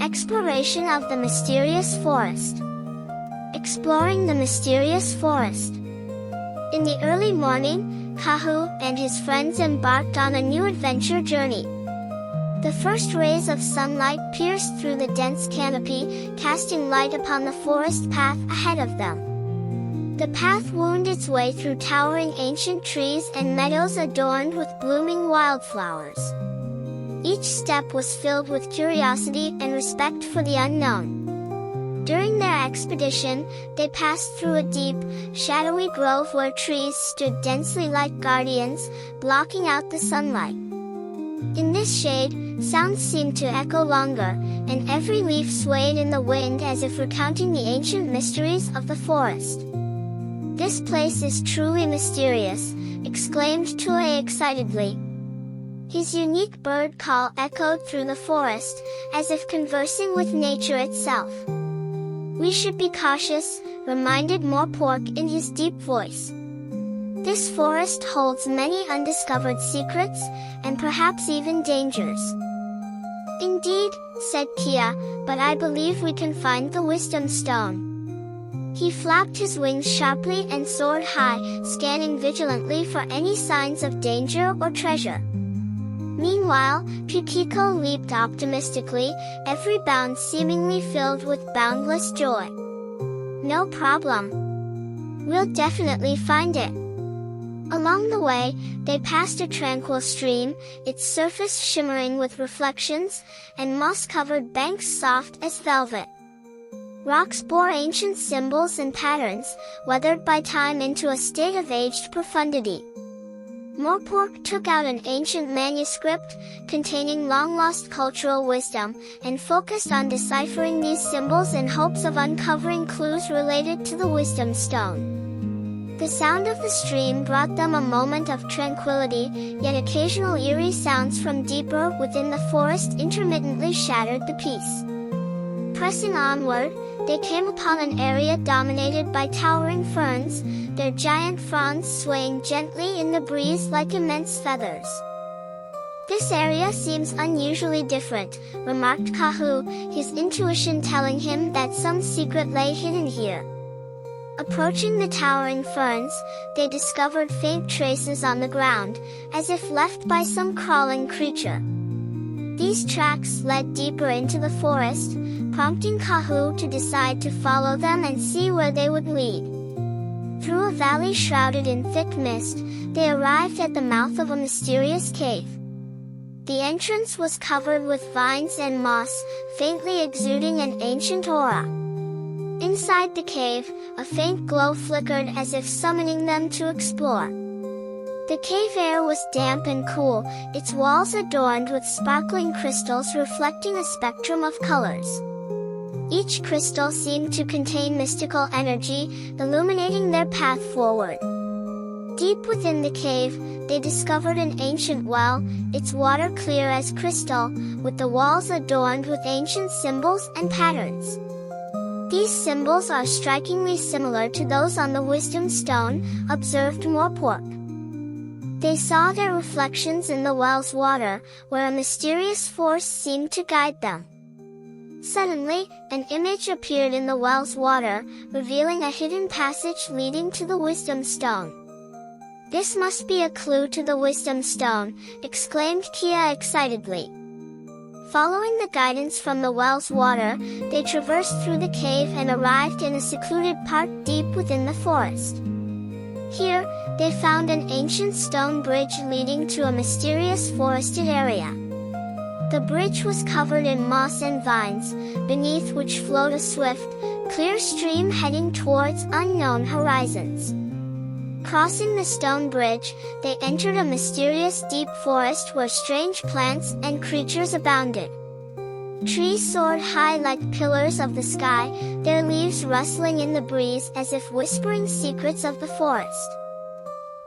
Exploration of the mysterious forest. Exploring the mysterious forest. In the early morning, Cahu and his friends embarked on a new adventure journey. The first rays of sunlight pierced through the dense canopy, casting light upon the forest path ahead of them. The path wound its way through towering ancient trees and meadows adorned with blooming wildflowers. Each step was filled with curiosity and respect for the unknown. During their expedition, they passed through a deep, shadowy grove where trees stood densely like guardians, blocking out the sunlight. In this shade, sounds seemed to echo longer, and every leaf swayed in the wind as if recounting the ancient mysteries of the forest. "This place is truly mysterious," exclaimed Tue excitedly. His unique bird call echoed through the forest, as if conversing with nature itself. "We should be cautious," reminded Morepork in his deep voice. "This forest holds many undiscovered secrets, and perhaps even dangers." "Indeed," said Kia, "but I believe we can find the wisdom stone." He flapped his wings sharply and soared high, scanning vigilantly for any signs of danger or treasure. Meanwhile, Pukiko leaped optimistically, every bound seemingly filled with boundless joy. "No problem. We'll definitely find it." Along the way, they passed a tranquil stream, its surface shimmering with reflections, and moss-covered banks soft as velvet. Rocks bore ancient symbols and patterns, weathered by time into a state of aged profundity. Morepork took out an ancient manuscript, containing long-lost cultural wisdom, and focused on deciphering these symbols in hopes of uncovering clues related to the wisdom stone. The sound of the stream brought them a moment of tranquility, yet occasional eerie sounds from deeper within the forest intermittently shattered the peace. Pressing onward, they came upon an area dominated by towering ferns, their giant fronds swaying gently in the breeze like immense feathers. "This area seems unusually different," remarked Cahu, his intuition telling him that some secret lay hidden here. Approaching the towering ferns, they discovered faint traces on the ground, as if left by some crawling creature. These tracks led deeper into the forest, prompting Cahu to decide to follow them and see where they would lead. Through a valley shrouded in thick mist, they arrived at the mouth of a mysterious cave. The entrance was covered with vines and moss, faintly exuding an ancient aura. Inside the cave, a faint glow flickered as if summoning them to explore. The cave air was damp and cool, its walls adorned with sparkling crystals reflecting a spectrum of colors. Each crystal seemed to contain mystical energy, illuminating their path forward. Deep within the cave, they discovered an ancient well, its water clear as crystal, with the walls adorned with ancient symbols and patterns. "These symbols are strikingly similar to those on the wisdom stone," observed Morepork. They saw their reflections in the well's water, where a mysterious force seemed to guide them. Suddenly, an image appeared in the well's water, revealing a hidden passage leading to the wisdom stone. "This must be a clue to the wisdom stone," exclaimed Kia excitedly. Following the guidance from the well's water, they traversed through the cave and arrived in a secluded part deep within the forest. Here, they found an ancient stone bridge leading to a mysterious forested area. The bridge was covered in moss and vines, beneath which flowed a swift, clear stream heading towards unknown horizons. Crossing the stone bridge, they entered a mysterious deep forest where strange plants and creatures abounded. Trees soared high like pillars of the sky, their leaves rustling in the breeze as if whispering secrets of the forest.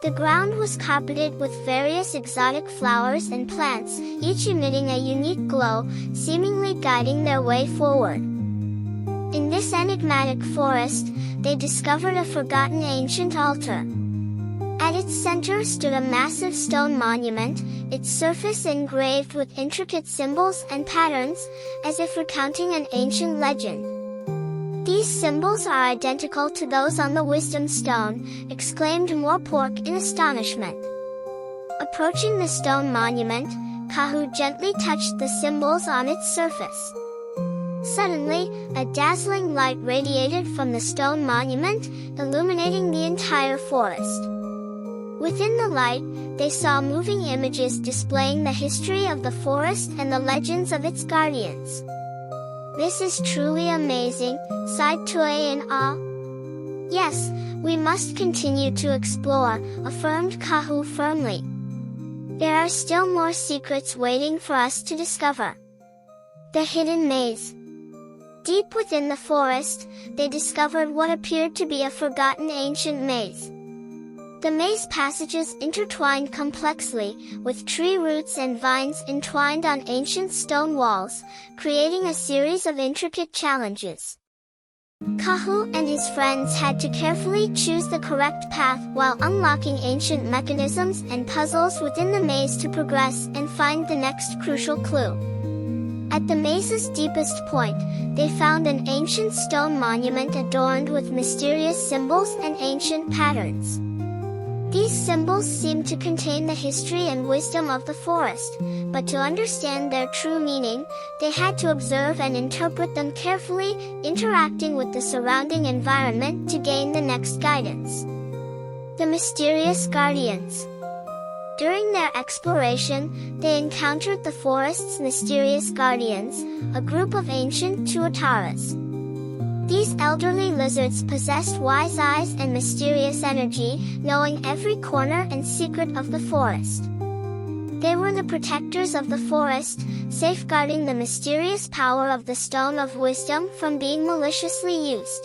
The ground was carpeted with various exotic flowers and plants, each emitting a unique glow, seemingly guiding their way forward. In this enigmatic forest, they discovered a forgotten ancient altar. At its center stood a massive stone monument, its surface engraved with intricate symbols and patterns, as if recounting an ancient legend. These symbols are identical to those on the wisdom stone, exclaimed Morpork in astonishment. Approaching the stone monument, Cahu gently touched the symbols on its surface. Suddenly, a dazzling light radiated from the stone monument, illuminating the entire forest. Within the light, they saw moving images displaying the history of the forest and the legends of its guardians. "This is truly amazing," sighed Tue in awe. "Yes, we must continue to explore," affirmed Cahu firmly. "There are still more secrets waiting for us to discover." The hidden maze. Deep within the forest, they discovered what appeared to be a forgotten ancient maze. The maze passages intertwined complexly, with tree roots and vines entwined on ancient stone walls, creating a series of intricate challenges. Cahu and his friends had to carefully choose the correct path while unlocking ancient mechanisms and puzzles within the maze to progress and find the next crucial clue. At the maze's deepest point, they found an ancient stone monument adorned with mysterious symbols and ancient patterns. These symbols seemed to contain the history and wisdom of the forest, but to understand their true meaning, they had to observe and interpret them carefully, interacting with the surrounding environment to gain the next guidance. The mysterious guardians. During their exploration, they encountered the forest's mysterious guardians, a group of ancient tuataras. These elderly lizards possessed wise eyes and mysterious energy, knowing every corner and secret of the forest. They were the protectors of the forest, safeguarding the mysterious power of the Stone of Wisdom from being maliciously used.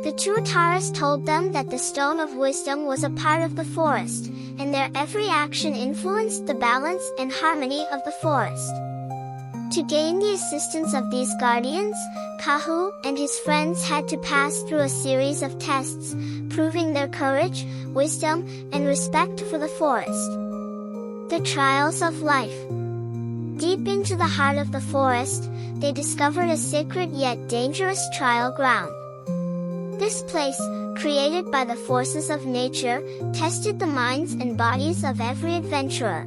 The tuataras told them that the Stone of Wisdom was a part of the forest, and their every action influenced the balance and harmony of the forest. To gain the assistance of these guardians, Cahu and his friends had to pass through a series of tests, proving their courage, wisdom, and respect for the forest. The trials of life. Deep into the heart of the forest, they discovered a sacred yet dangerous trial ground. This place, created by the forces of nature, tested the minds and bodies of every adventurer.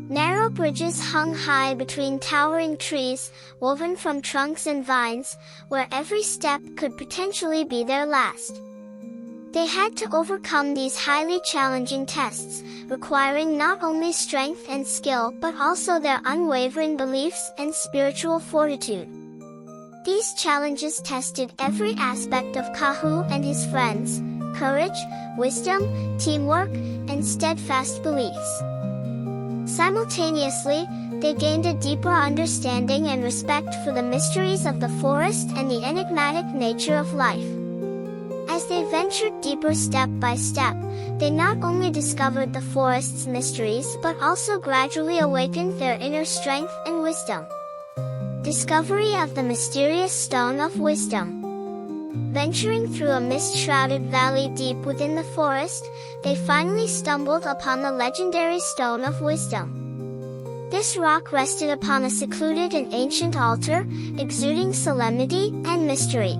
Narrow bridges hung high between towering trees, woven from trunks and vines, where every step could potentially be their last. They had to overcome these highly challenging tests, requiring not only strength and skill but also their unwavering beliefs and spiritual fortitude. These challenges tested every aspect of Cahu and his friends: courage, wisdom, teamwork, and steadfast beliefs. Simultaneously, they gained a deeper understanding and respect for the mysteries of the forest and the enigmatic nature of life. As they ventured deeper step by step, they not only discovered the forest's mysteries but also gradually awakened their inner strength and wisdom. Discovery of the mysterious Stone of Wisdom. Venturing through a mist-shrouded valley deep within the forest, they finally stumbled upon the legendary Stone of Wisdom. This rock rested upon a secluded and ancient altar, exuding solemnity and mystery.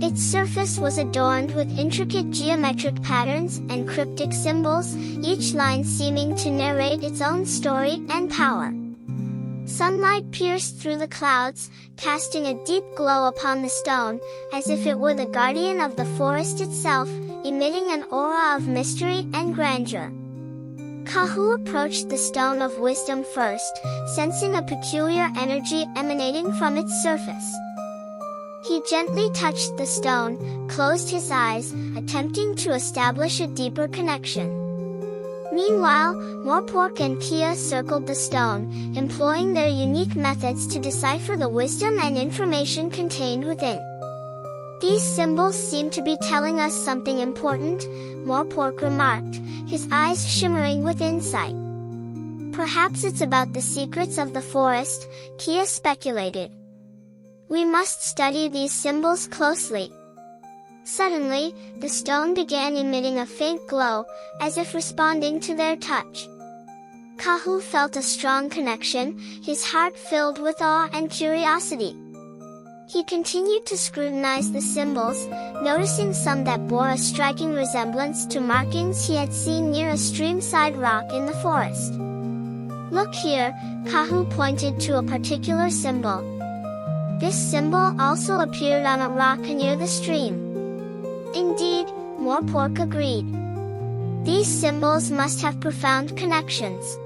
Its surface was adorned with intricate geometric patterns and cryptic symbols, each line seeming to narrate its own story and power. Sunlight pierced through the clouds, casting a deep glow upon the stone, as if it were the guardian of the forest itself, emitting an aura of mystery and grandeur. Cahu approached the Stone of Wisdom first, sensing a peculiar energy emanating from its surface. He gently touched the stone, closed his eyes, attempting to establish a deeper connection. Meanwhile, Morpork and Kia circled the stone, employing their unique methods to decipher the wisdom and information contained within. "These symbols seem to be telling us something important," Morpork remarked, his eyes shimmering with insight. "Perhaps it's about the secrets of the forest," Kia speculated. "We must study these symbols closely." Suddenly, the stone began emitting a faint glow, as if responding to their touch. Cahu felt a strong connection, his heart filled with awe and curiosity. He continued to scrutinize the symbols, noticing some that bore a striking resemblance to markings he had seen near a stream-side rock in the forest. "Look here," Cahu pointed to a particular symbol. This symbol also appeared on a rock near the stream. Indeed, Morepork agreed. These symbols must have profound connections.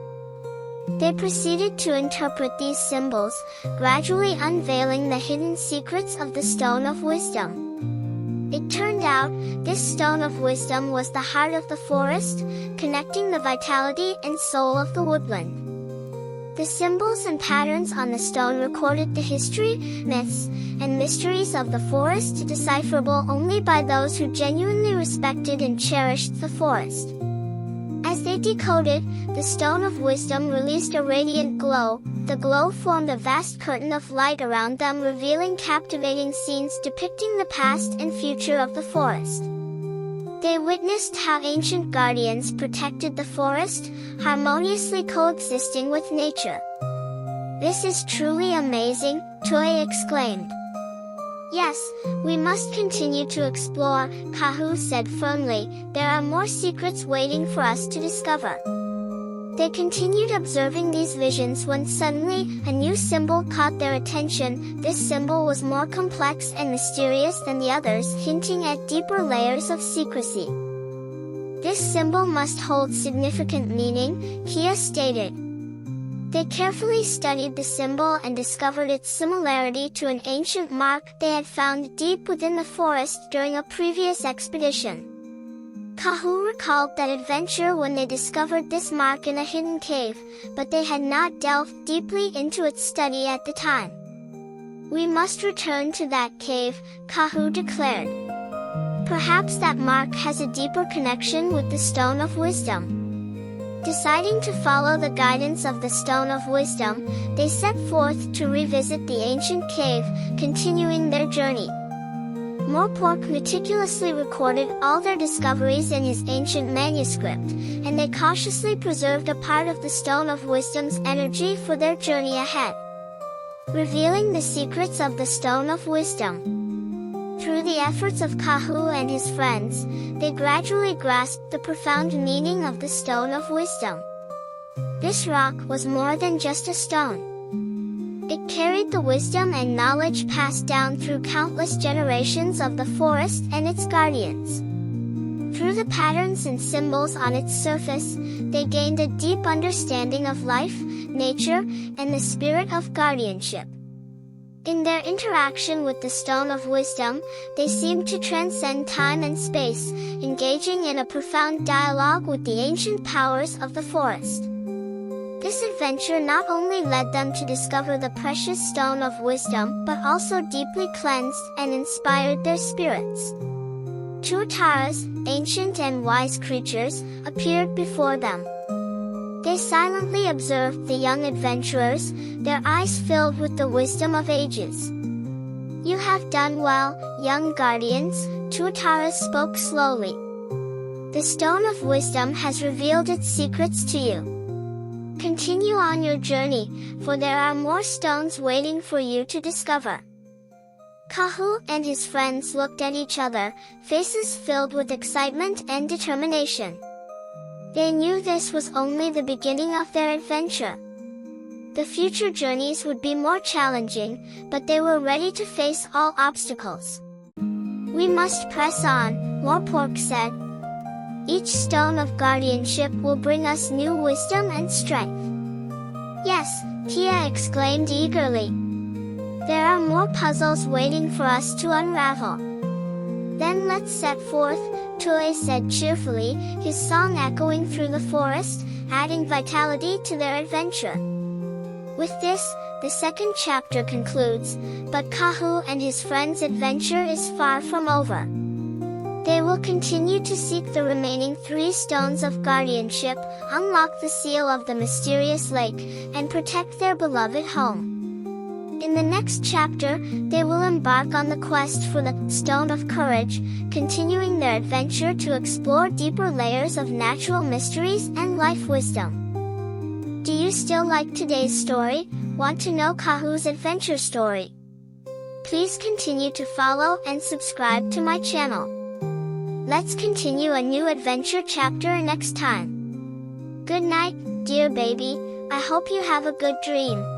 They proceeded to interpret these symbols, gradually unveiling the hidden secrets of the Stone of Wisdom. It turned out, this Stone of Wisdom was the heart of the forest, connecting the vitality and soul of the woodland. The symbols and patterns on the stone recorded the history, myths, and mysteries of the forest, decipherable only by those who genuinely respected and cherished the forest. As they decoded, the Stone of Wisdom released a radiant glow. The glow formed a vast curtain of light around them, revealing captivating scenes depicting the past and future of the forest. They witnessed how ancient guardians protected the forest, harmoniously coexisting with nature. "This is truly amazing," Toy exclaimed. "Yes, we must continue to explore," Cahu said firmly. "There are more secrets waiting for us to discover." They continued observing these visions when suddenly, a new symbol caught their attention. This symbol was more complex and mysterious than the others, hinting at deeper layers of secrecy. "This symbol must hold significant meaning," Kia stated. They carefully studied the symbol and discovered its similarity to an ancient mark they had found deep within the forest during a previous expedition. Cahu recalled that adventure when they discovered this mark in a hidden cave, but they had not delved deeply into its study at the time. "We must return to that cave," Cahu declared. "Perhaps that mark has a deeper connection with the Stone of Wisdom." Deciding to follow the guidance of the Stone of Wisdom, they set forth to revisit the ancient cave, continuing their journey. Morepork meticulously recorded all their discoveries in his ancient manuscript, and they cautiously preserved a part of the Stone of Wisdom's energy for their journey ahead. Revealing the secrets of the Stone of Wisdom. Through the efforts of Cahu and his friends, they gradually grasped the profound meaning of the Stone of Wisdom. This rock was more than just a stone. It carried the wisdom and knowledge passed down through countless generations of the forest and its guardians. Through the patterns and symbols on its surface, they gained a deep understanding of life, nature, and the spirit of guardianship. In their interaction with the Stone of Wisdom, they seemed to transcend time and space, engaging in a profound dialogue with the ancient powers of the forest. This adventure not only led them to discover the precious Stone of Wisdom, but also deeply cleansed and inspired their spirits. Tuataras, ancient and wise creatures, appeared before them. They silently observed the young adventurers, their eyes filled with the wisdom of ages. "You have done well, young guardians," Tuataras spoke slowly. "The Stone of Wisdom has revealed its secrets to you. Continue on your journey, for there are more stones waiting for you to discover." Cahu and his friends looked at each other, faces filled with excitement and determination. They knew this was only the beginning of their adventure. The future journeys would be more challenging, but they were ready to face all obstacles. "We must press on," Morepork said. "Each stone of guardianship will bring us new wisdom and strength." "Yes," Kia exclaimed eagerly. "There are more puzzles waiting for us to unravel." "Then let's set forth," Toy said cheerfully, his song echoing through the forest, adding vitality to their adventure. With this, the second chapter concludes, but Cahu and his friends' adventure is far from over. They will continue to seek the remaining 3 stones of guardianship, unlock the seal of the mysterious lake, and protect their beloved home. In the next chapter, they will embark on the quest for the Stone of Courage, continuing their adventure to explore deeper layers of natural mysteries and life wisdom. Do you still like today's story? Want to know Cahu's adventure story? Please continue to follow and subscribe to my channel. Let's continue a new adventure chapter next time. Good night, dear baby. I hope you have a good dream.